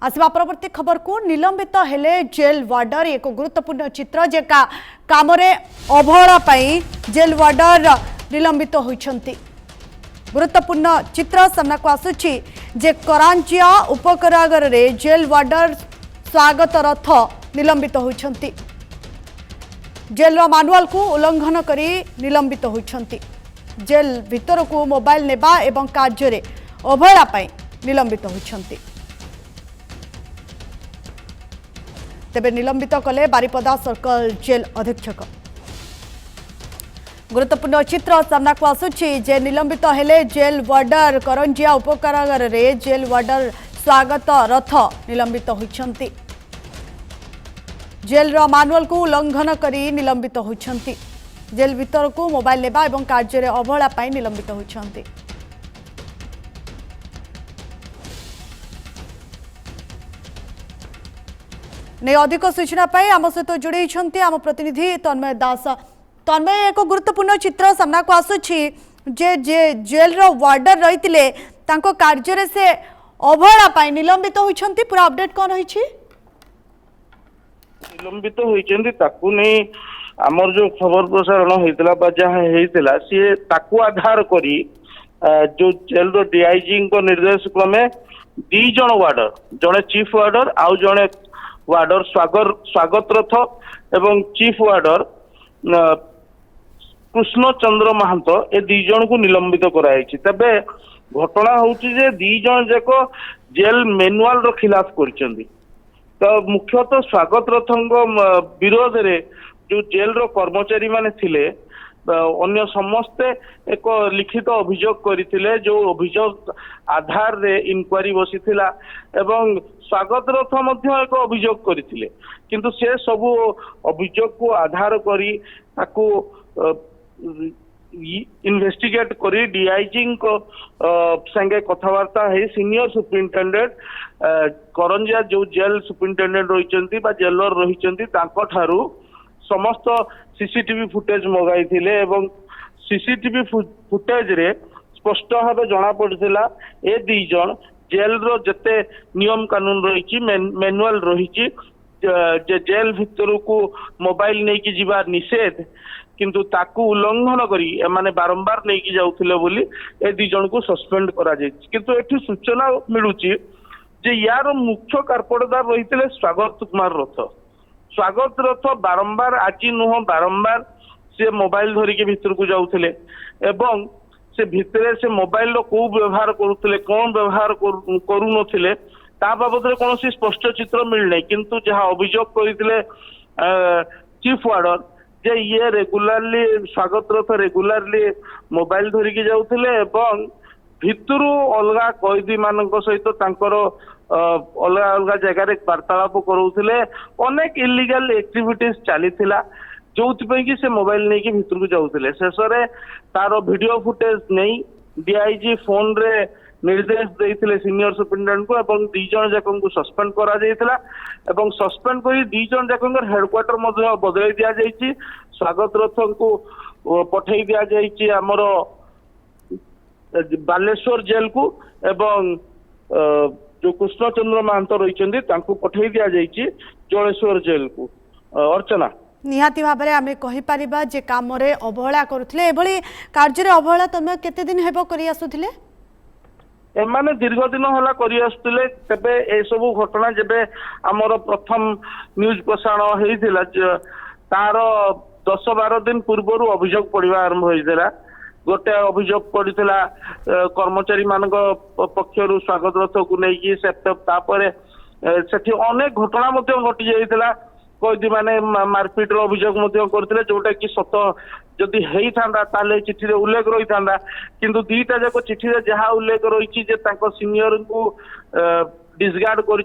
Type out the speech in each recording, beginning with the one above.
आसवा परवर्ती खबर को निलंबित हेले जेल वार्डर एक गुरुत्वपूर्ण चित्र जे कामरे अवहेला जेल वार्डर निलंबित होइछंती। गुरुत्वपूर्ण चित्र सामना को आसुछि जे करांजिया उपकारागार रे जेल वार्डर स्वागत रथ निलंबित होइछंती। जेल मानुआल को उल्लंघन करी निलंबित होइछंती। जेल भीतर को मोबाइल नेबा एवं कार्य रे अवहेला निलंबित होइछंती। तेबे निलंबित कले बारिपदा सर्कल जेल अधीक्षक। गुरुत्वपूर्ण चित्र सामना को आसुछि जे निलंबित हेले जेल वार्डर करंजिया उपकारागार रे जेल वार्डर स्वागत रथ निलंबित होइछंती। जेल रो मानुअल को उल्लंघन करी निलंबित होइछंती। जेल भीतर को मोबाइल नेबा एवं कार्य रे अवहेला पाई निलंबित होइछंती। ने अधिक सूचना पाई आम सहित जोड़ी आम प्रतिनिधि तन्मय दास। तन्मय एक गुरुत्वपूर्ण चित्र सामना को आसुछि जे जेल रो वार्डर रहितिले तांको कार्य रे से अवहेला पाई निलंबित होइछंती। पूरा अपडेट कोन होइछि? निलंबित होइछंती ताकू नै हमर जो खबर प्रसारण होइतला बा जहा हेइतला से ताकू आधार करी जो जेल रो डीआईजी को निर्देश क्रमे 2 जण वार्डर जणे चीफ वार्डर आउ जणे वार्डर स्वागत रथ एवं चीफ वार्डर कृष्ण चंद्र महांतो ए 2 जण को निलंबित कराई। तबे घटना होउची जे 2 जण जाको जेल मैनुअल रो खिलाफ करचंदी। तो मुख्यतः स्वागत रथंग विरोध रे जो जेल रो कर्मचारी माने थिले अन्य समस्ते एक लिखित अभियोग करथिले। जो अभियोग आधार रे इंक्वारी बसिथिला एवं स्वागत रथ मध्य एक अभियोग करथिले, किंतु से सब अभियोग को आधार करी ताकू इन्वेस्टिगेट करी डीआईजी को संगे कथबार्ता है सीनियर सुपरिटेंडेंट करंजिया जो जेल सुपरिटेंडेंट रहिचंती बा जेलर रहिचंती तांको ठारू समस्त सीसीटीवी फुटेज मगाई थिले एवं सीसीटीवी फुटेज रे स्पष्ट भाव जना पड़थिला ए 2 जण जेल रो जते नियम कानून रहिची मैनुअल रहिची जे जेल भितर को मोबाइल नै कि जीवा निषेध, किंतु ताकू उल्लंघन करी माने बारंबार नै कि जाउथिले बोली ए 2 जण को सस्पेंड करा जाय। किंतु एठी सूचना मिलुची जे यार मुख्य कार्पडदार रहितले स्वागत कुमार रथ। स्वागत रथ बारंबार आज नुह बारंबार से मोबाइल धरिके भीतर को जाउथिले एवं से भितरे से मोबाइल रो को व्यवहार करुथिले कोन व्यवहार करू नथिले ता बाबद रे कोनोसी स्पष्ट चित्र मिल नै। किंतु जहा अभियोग करिथिले चीफ वार्डर जे ये रेगुलरली स्वागत रथ रेगुलरली मोबाइल धरिके जाउथिले एवं भितरु अलगा कैदी मानक सहित तांकर अलग अलग जगह वार्तालाप करूथिले। अनेक इलीगल एक्टिविटीज चलीथिला जोथि कि से मोबाइल नहीं कि भितर को जाउथिले। शेषरे तार वीडियो फुटेज नहीं डीआईजी फोन रे निर्देश देइथिले सीनियर सुपरिटेंडेंट को एवं 2 जण जाकन को सस्पेंड करा जायथिला एवं सस्पेंड करी 2 जण जाकन हेडक्वार्टर मध्ये बदलै दिया जायछि। स्वागत रथ को पठै दिया जायछि हमरो बालेश्वर जेल को एवं जो कृष्णचंद्र महांत रही पठे दि जाइए जलेश्वर जेल को। अर्चना निहाती भाव में आम कहीपर जे कम अवहेला करुले एभली कार्य अवहेला तुम केते दिन हेबो करि आसुथिले? एमाने दीर्घ दिन होला करि आसुथिले। तबे ए सब घटना जेबे हमर प्रथम न्यूज प्रसारण हेइथिला तार 10-12 दिन पूर्व अभियोग पड़िबा आरंभ होइथिला। गोटे अभियोग पड़ता कर्मचारी मान पक्षर स्वागत रथ को लेकिन से अनेक घटना घटी जाता। कैदी माने मारपिट अभियोग करते जोटा कि सत जदि होता ताले चिठी रे उल्लेख रही था, किंतु 2टा जाक चिठी रे जहाँ उल्लेख रही सीनियर को डिसगार्ड कर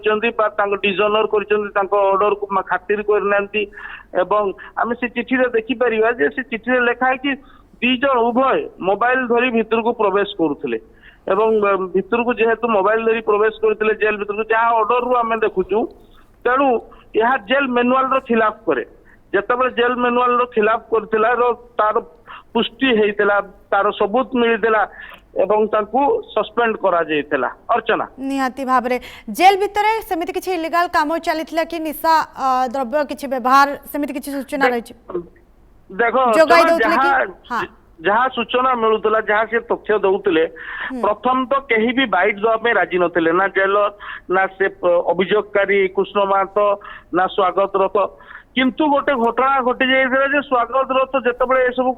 डिसऑनर कर ऑर्डर को खातिर करना एवं आम से चिठी रे देखि परिबा जे से चिठी रे लिखा है कि 2 जण उभय मोबाइल धरी भीतर को प्रवेश करुले एवं भीतर को जेहेतु मोबाइल धरी प्रवेश करते जेल भीतर को जहाँ ऑर्डर रु आम देखुचु तेणु यह जेल मैनुअल रो खिलाफ करे। जेतेबेले जेल मैनुअल रो खिलाफ करथिला रो तार पुष्टि हेइतला तार सबूत मिलितला ଏବଂ ତାଙ୍କୁ ସସ୍ପେଣ୍ଡ କରାଯାଇଥିଲା। अर्चना निहाती भाव में जेल भितर सेमिति किछि इलीगल काम चलीथिला कि निशा द्रव्य किछि व्यवहार सेमिति किछि सूचना रहिछि देखो जोगाई दउतले कि हां जहाँ सूचना मिलूला जहाँ से तथ्य दौले प्रथम तो कहीं भी बाइट देवाई राजी नथिले ना जेलर ना से अभियोगकारी कृष्ण महतो ना स्वागत रथ किंतु गोटे घटना घटी जाइए जे स्वागत रथ जितेबाला ये सब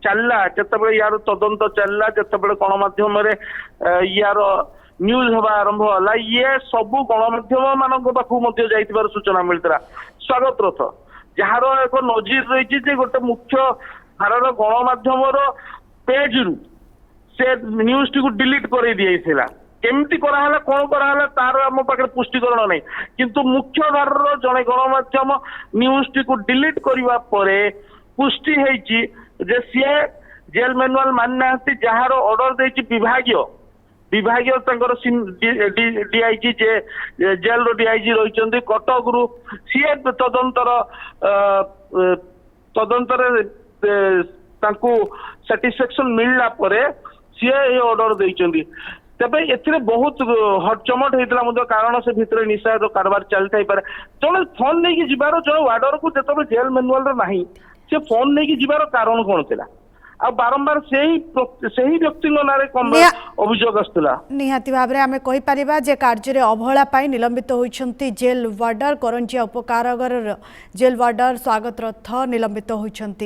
चलला जितेबाला यार तदंत चलला जितेबाला गणमाध्यम यार न्यूज हवा आरंभ होला ये सब गणमाध्यम मान पाखु जाइथिबार सूचना मिलता स्वागत रथ जार एक नजीर रही गोटे मुख्य भारत गणमाध्यम पेज रु से न्यूज टी डिलीट कर दिया केमती कराला कौन कराला तार आम पाखे पुष्टिकरण नहीं किंतु मुख्य धारा जड़े गणमाध्यम न्यूज टी डिलीट करने पर पुष्टि होती जे सी जेल मैनुआल मानि ना जार ऑर्डर देती विभागीय डीआईजी जेल रो डीआईजी रही कटक रु सी तदंतर साटिस्फैक्शन मिलला परे सी ऑर्डर देइचंदी तबे एथिरे बहुत हटचमट होता कारण से भितर निशा कारबार चलता पारे जड़े फोन नहीं कि जीवार जो वार्डर को जो जेल मैनुआल नहीं से फोन नहीं कि जीवार कारण कौन थिला आ बारंबार सही व्यक्ति नारे कम अभियोग आसला निहाती भाव में आम कहीपर जे कार्य अवहेला पाई निलंबित होइछंती जेल वार्डर करंजिया उपकारागार जेल वार्डर स्वागत रथ निलंबित होइछंती।